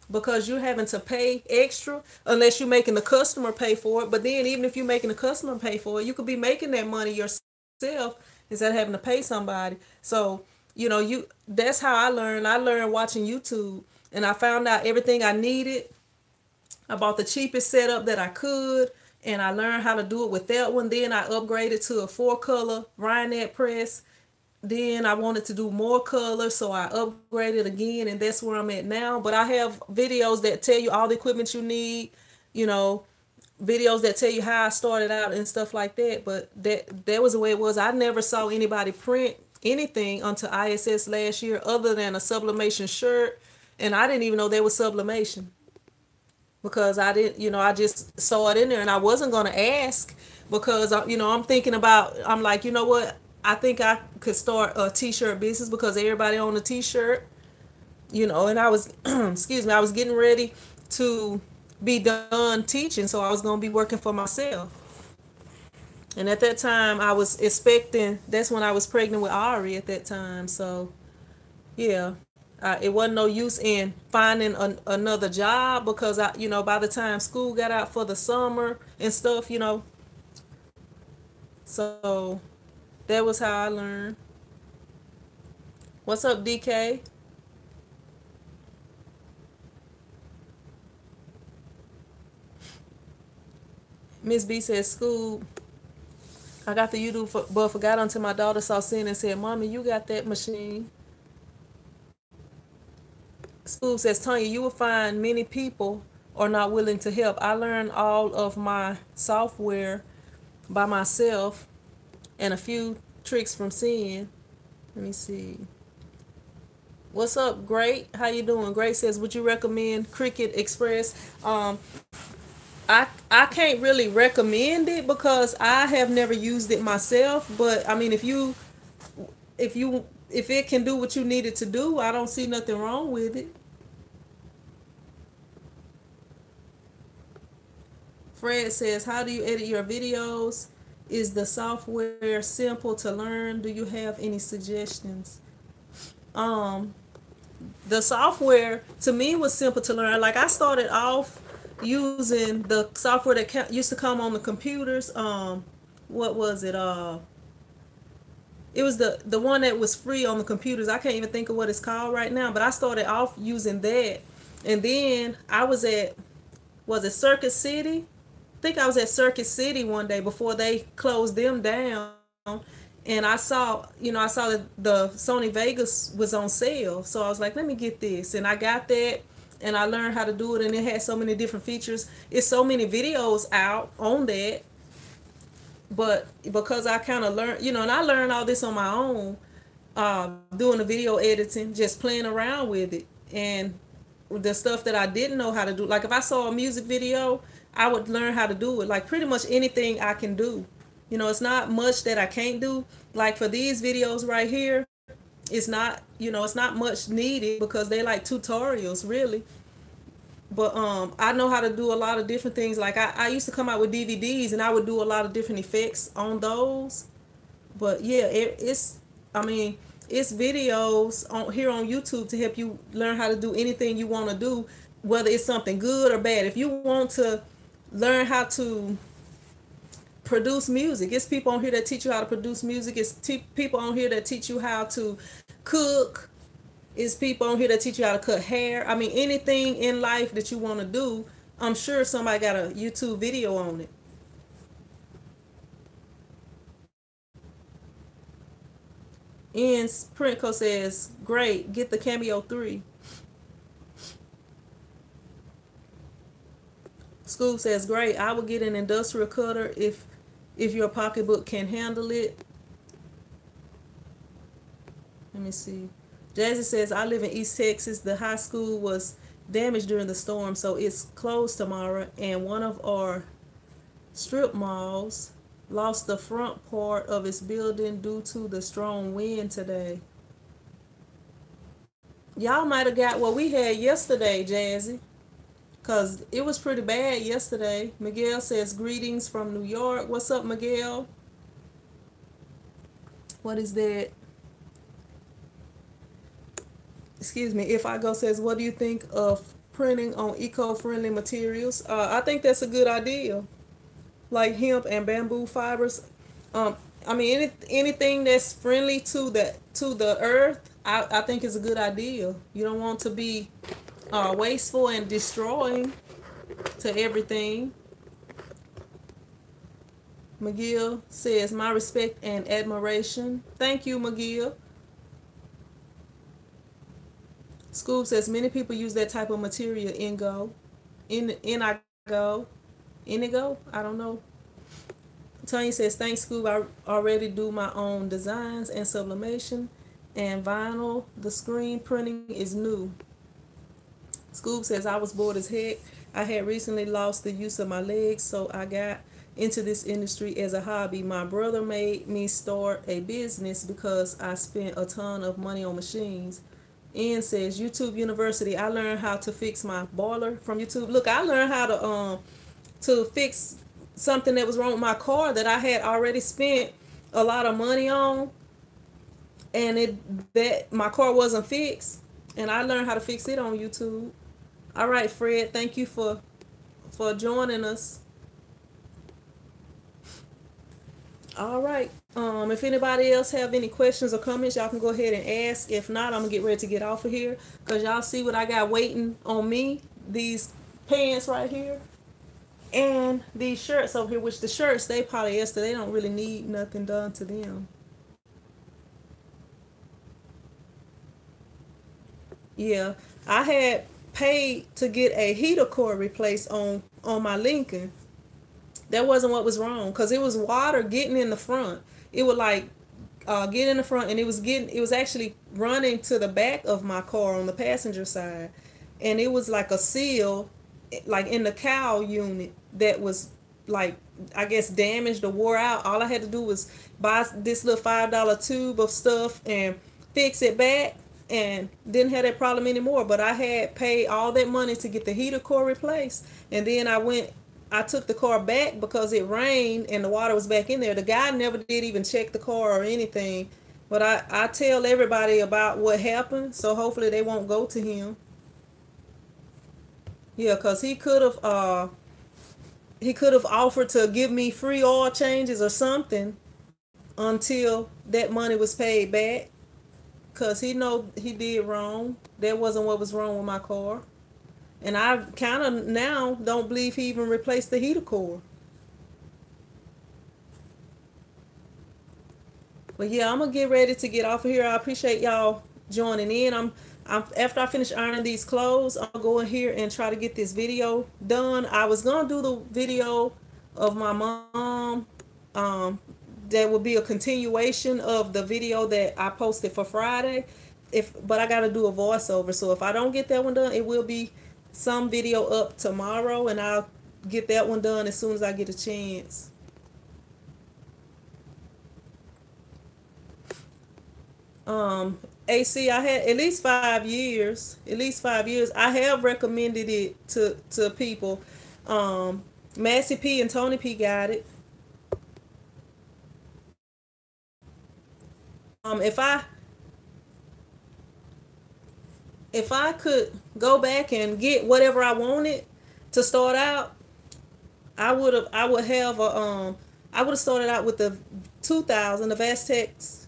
because you're having to pay extra unless you're making the customer pay for it. But then even if you're making the customer pay for it, you could be making that money yourself instead of having to pay somebody. So that's how I learned. I learned watching YouTube, and I found out everything I needed. I bought the cheapest setup that I could, and I learned how to do it with that one. Then I upgraded to a 4-color Ryonet press. Then I wanted to do more color, so I upgraded again, and that's where I'm at now. But I have videos that tell you all the equipment you need, videos that tell you how I started out and stuff like that. But that was the way it was. I never saw anybody print anything until ISS last year other than a sublimation shirt, and I didn't even know there was sublimation because I didn't, I just saw it in there, and I wasn't going to ask because, I'm thinking about, I'm like, you know what? I think I could start a t-shirt business because everybody owned a t-shirt, and I was, excuse me, I was getting ready to be done teaching, so I was going to be working for myself. And at that time, I was expecting, that's when I was pregnant with Ari at that time, so yeah. It wasn't no use in finding another job because by the time school got out for the summer and stuff, so that was how I learned. What's up, DK? Miss B says, school, I got the YouTube, but forgot until my daughter saw sin and said, Mommy, you got that machine. School says, Tanya, you will find many people are not willing to help. I learned all of my software by myself and a few tricks from seeing. Let me see. What's up, Great? How you doing? Great says, would you recommend Cricut Express? I can't really recommend it because I have never used it myself. But I mean, if it can do what you need it to do, I don't see nothing wrong with it. Fred says, how do you edit your videos? Is the software simple to learn? Do you have any suggestions? The software to me was simple to learn. Like I started off using the software that used to come on the computers. What was it? It was the one that was free on the computers. I can't even think of what it's called right now, but I started off using that. And then I was at was it Circuit City? I think I was at Circuit City one day before they closed them down, and I saw that the Sony Vegas was on sale, so I was like, let me get this, and I got that, and I learned how to do it, and it had so many different features. It's so many videos out on that, but because I kind of learned, and I learned all this on my own, doing the video editing, just playing around with it, and the stuff that I didn't know how to do. Like if I saw a music video, I would learn how to do it. Like pretty much anything I can do. It's not much that I can't do. Like for these videos right here, it's not much needed because they like tutorials really. But I know how to do a lot of different things. Like I used to come out with DVDs and I would do a lot of different effects on those. But yeah, I mean, it's videos on here on YouTube to help you learn how to do anything you want to do, whether it's something good or bad. If you want to learn how to produce music, it's people on here that teach you how to produce music. It's people on here that teach you how to cook. It's people on here that teach you how to cut hair. I mean, anything in life that you want to do, I'm sure somebody got a YouTube video on it. And Printco says, great, get the Cameo 3. School says, great, I will get an industrial cutter if your pocketbook can handle it. Let me see. Jazzy says, I live in East Texas. The high school was damaged during the storm, so it's closed tomorrow. And one of our strip malls lost the front part of its building due to the strong wind today. Y'all might have got what we had yesterday, Jazzy, because it was pretty bad yesterday. Miguel says, greetings from New York. What's up, Miguel? What is that? Excuse me. If I go says, what do you think of printing on eco-friendly materials? I think that's a good idea. Like hemp and bamboo fibers. I mean, anything that's friendly to the earth, I think is a good idea. You don't want to be wasteful and destroying to everything. McGill says, my respect and admiration. Thank you, McGill. Scoob says, many people use that type of material, Indigo. Indigo? I don't know. Tanya says, thanks, Scoob. I already do my own designs and sublimation. And vinyl, the screen printing is new. Scoob says, I was bored as heck. I had recently lost the use of my legs, so I got into this industry as a hobby. My brother made me start a business because I spent a ton of money on machines. Ian says, YouTube University, I learned how to fix my boiler from YouTube. Look, I learned how to fix something that was wrong with my car that I had already spent a lot of money on, and my car wasn't fixed, and I learned how to fix it on YouTube. All right, Fred, thank you for joining us. All right. If anybody else have any questions or comments, y'all can go ahead and ask. If not, I'm gonna get ready to get off of here because y'all see what I got waiting on me. These pants right here and these shirts over here, which the shirts, they polyester. They don't really need nothing done to them. Yeah, I had paid to get a heater core replaced on my Lincoln. That wasn't what was wrong because it was water getting in the front. It would like get in the front, and it was actually running to the back of my car on the passenger side, and it was like a seal, like in the cowl unit that was like, I guess, damaged or wore out. All I had to do was buy this little $5 tube of stuff and fix it back, and didn't have that problem anymore. But I had paid all that money to get the heater core replaced, and then I took the car back because it rained and the water was back in there. The guy never did even check the car or anything. But I tell everybody about what happened, so hopefully they won't go to him. Yeah, because he could have offered to give me free oil changes or something until that money was paid back. Because he know he did wrong. That wasn't what was wrong with my car. And I kind of now don't believe he even replaced the heater core. But yeah, I'm gonna get ready to get off of here. I appreciate y'all joining in. I'm after I finish ironing these clothes, I'll go in here and try to get this video done. I was gonna do the video of my mom. Um, that will be a continuation of the video that I posted for Friday. But I gotta do a voiceover. So if I don't get that one done, it will be some video up tomorrow, and I'll get that one done as soon as I get a chance. um AC, I had at least 5 years. At least 5 years. I have recommended it to people. Um, Massey P and Tony P got it. If I could go back and get whatever I wanted to start out, I would have a I would have started out with the 2000, the Vastex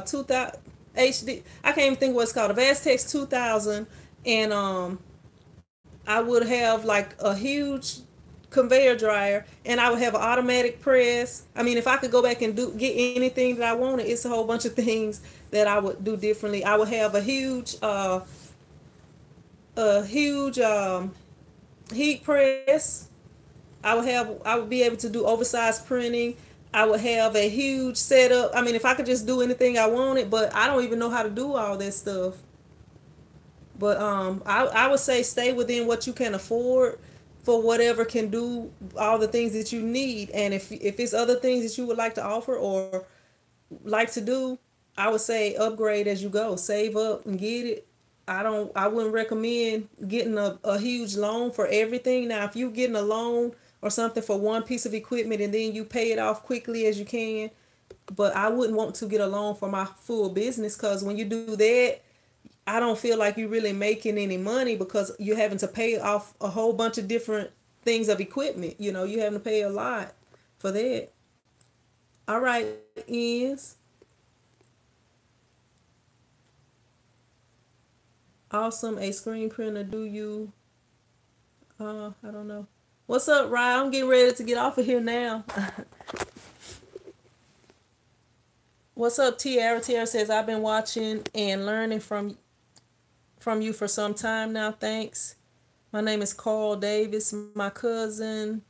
2000 HD. I can't even think what it's called. The Vastex 2000, and I would have like a huge conveyor dryer, and I would have an automatic press. I mean, if I could go back and do get anything that I wanted, it's a whole bunch of things that I would do differently. I would have a huge heat press. I would be able to do oversized printing. I would have a huge setup. I mean, if I could just do anything I wanted, but I don't even know how to do all that stuff. But I would say stay within what you can afford for whatever can do all the things that you need. And if it's other things that you would like to offer or like to do, I would say upgrade as you go. Save up and get it. I wouldn't recommend getting a huge loan for everything. Now, if you're getting a loan or something for one piece of equipment and then you pay it off quickly as you can, but I wouldn't want to get a loan for my full business, because when you do that, I don't feel like you're really making any money because you're having to pay off a whole bunch of different things of equipment. You're having to pay a lot for that. All right, is awesome. A screen printer. Do you? I don't know. What's up, Ryan? I'm getting ready to get off of here now. What's up, Tiara? Tiara says I've been watching and learning from you for some time now. Thanks. My name is Carl Davis. My cousin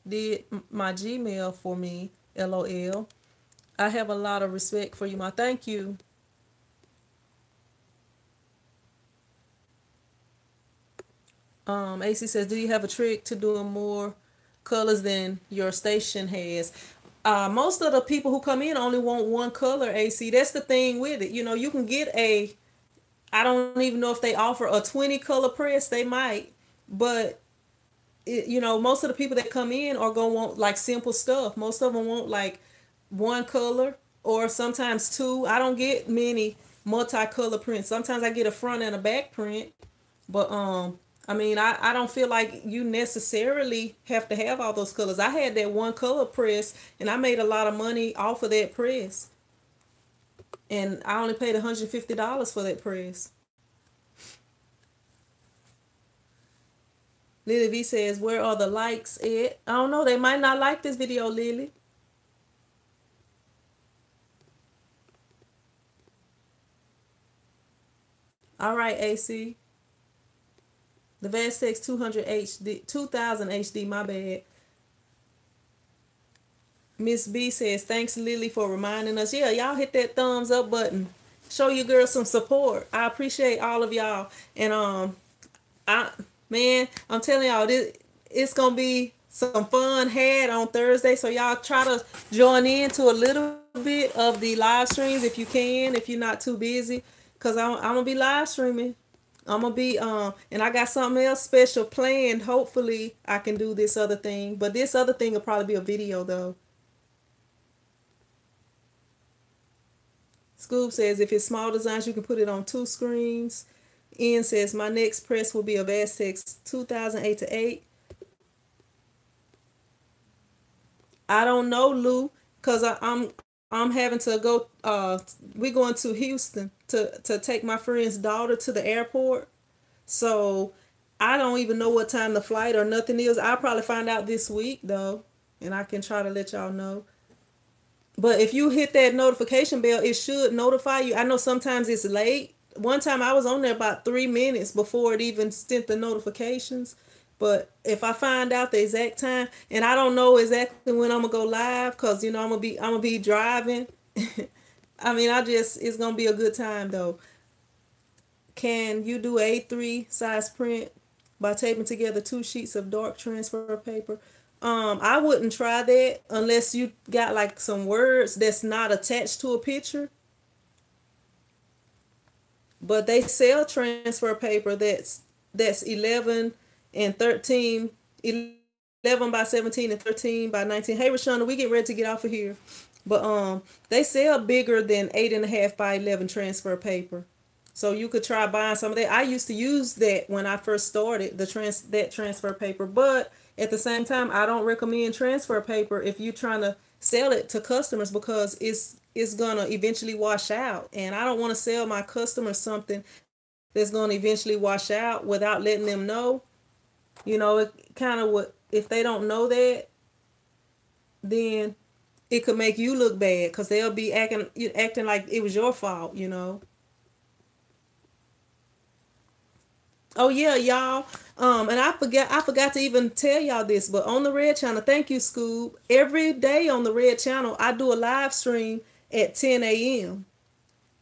did my Gmail for me. LOL. I have a lot of respect for you. My thank you. AC says, do you have a trick to doing more colors than your station has? Most of the people who come in only want one color, AC. That's the thing with it. You can get I don't even know if they offer a 20 color press. They might. But, most of the people that come in are going to want like simple stuff. Most of them want like one color or sometimes two. I don't get many multicolor prints. Sometimes I get a front and a back print. But I mean, I don't feel like you necessarily have to have all those colors. I had that one color press and I made a lot of money off of that press. And I only paid $150 for that press. Lily V says, where are the likes at? I don't know. They might not like this video, Lily. All right, AC. The Vastex 200 HD, 2000 HD, my bad. Miss B says, thanks, Lily, for reminding us. Yeah, y'all hit that thumbs up button. Show your girl some support. I appreciate all of y'all. And I man, I'm telling y'all, it's gonna be some fun had on Thursday. So y'all try to join in to a little bit of the live streams if you can, if you're not too busy. Cause I'm gonna be live streaming. I'm gonna be and I got something else special planned. Hopefully I can do this other thing. But this other thing will probably be a video though. Scoob says if it's small designs, you can put it on two screens. Ian says my next press will be a Vastex 2008 to 8. I don't know, Lou, cause I'm having to go. We're going to Houston to take my friend's daughter to the airport. So I don't even know what time the flight or nothing is. I'll probably find out this week though, and I can try to let y'all know. But if you hit that notification bell, it should notify you. I know sometimes it's late. One time I was on there about 3 minutes before it even sent the notifications. But if I find out the exact time, and I don't know exactly when I'm gonna go live, cause I'm gonna be driving. I mean, it's gonna be a good time though. Can you do A3 size print by taping together 2 sheets of dark transfer paper? I wouldn't try that unless you got like some words that's not attached to a picture. But they sell transfer paper that's 11 and 13, 11 by 17 and 13 by 19. Hey, Rashonda, we get ready to get off of here. But they sell bigger than 8.5 by 11 transfer paper. So you could try buying some of that. I used to use that when I first started that transfer paper, but at the same time, I don't recommend transfer paper if you're trying to sell it to customers because it's gonna eventually wash out, and I don't want to sell my customers something that's gonna eventually wash out without letting them know. It kind of what if they don't know that, then it could make you look bad because they'll be acting like it was your fault. Oh yeah, y'all. And I forgot to even tell y'all this, but on the Red Channel, thank you, Scoob. Every day on the Red Channel, I do a live stream at 10 a.m.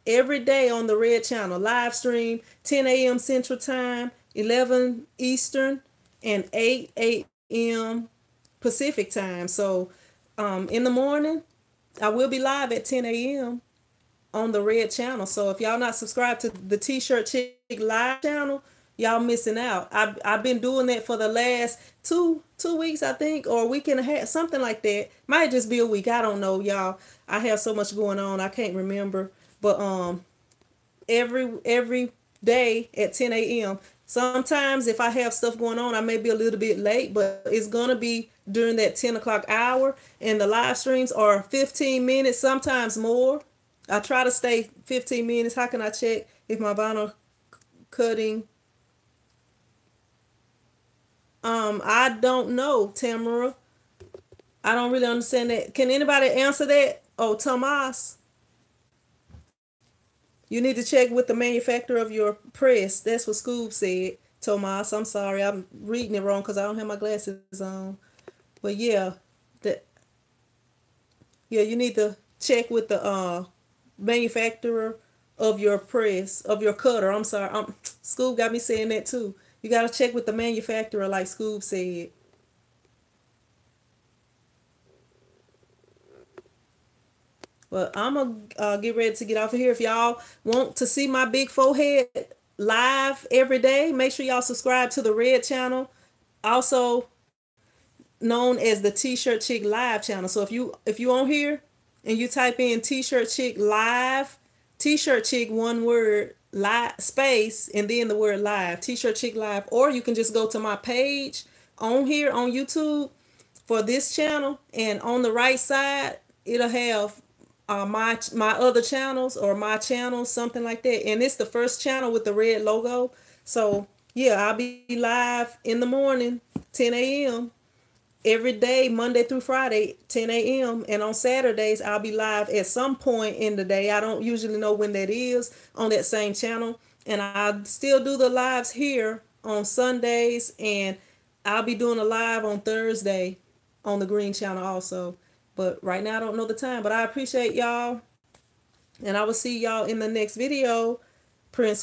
Every day on the Red Channel, live stream 10 a.m. Central Time, 11 Eastern, and 8 a.m. Pacific Time. So, in the morning, I will be live at 10 a.m. on the Red Channel. So if y'all not subscribed to the T-shirt Chick live channel, y'all missing out. I've been doing that for the last two weeks, I think, or a week and a half, something like that. Might just be a week. I don't know, y'all. I have so much going on, I can't remember. But every day at 10 a.m. Sometimes if I have stuff going on, I may be a little bit late, but it's gonna be during that 10 o'clock hour. And the live streams are 15 minutes, sometimes more. I try to stay 15 minutes. How can I check if my vinyl cutting? I don't know, Tamara. I don't really understand that. Can anybody answer that? Oh, Tomas, you need to check with the manufacturer of your press. That's what Scoob said. Tomas, I'm sorry, I'm reading it wrong because I don't have my glasses on. But yeah, that yeah, you need to check with the manufacturer of your press, of your cutter. I'm sorry. Scoob got me saying that too. You got to check with the manufacturer, like Scoob said. But I'm going to get ready to get off of here. If y'all want to see my big forehead live every day, make sure y'all subscribe to the Red Channel, also known as the T-shirt Chick Live channel. So if you on here and you type in T-shirt Chick Live, T-shirt Chick one word live space and then the word live, T-shirt Chick Live, or you can just go to my page on here on YouTube for this channel, and on the right side it'll have my other channels or my channel, something like that, and it's the first channel with the red logo. So yeah, I'll be live in the morning, 10 a.m. every day, Monday through Friday, 10 a.m. And on Saturdays, I'll be live at some point in the day. I don't usually know when that is on that same channel. And I still do the lives here on Sundays. And I'll be doing a live on Thursday on the Green Channel also. But right now, I don't know the time. But I appreciate y'all. And I will see y'all in the next video. Prince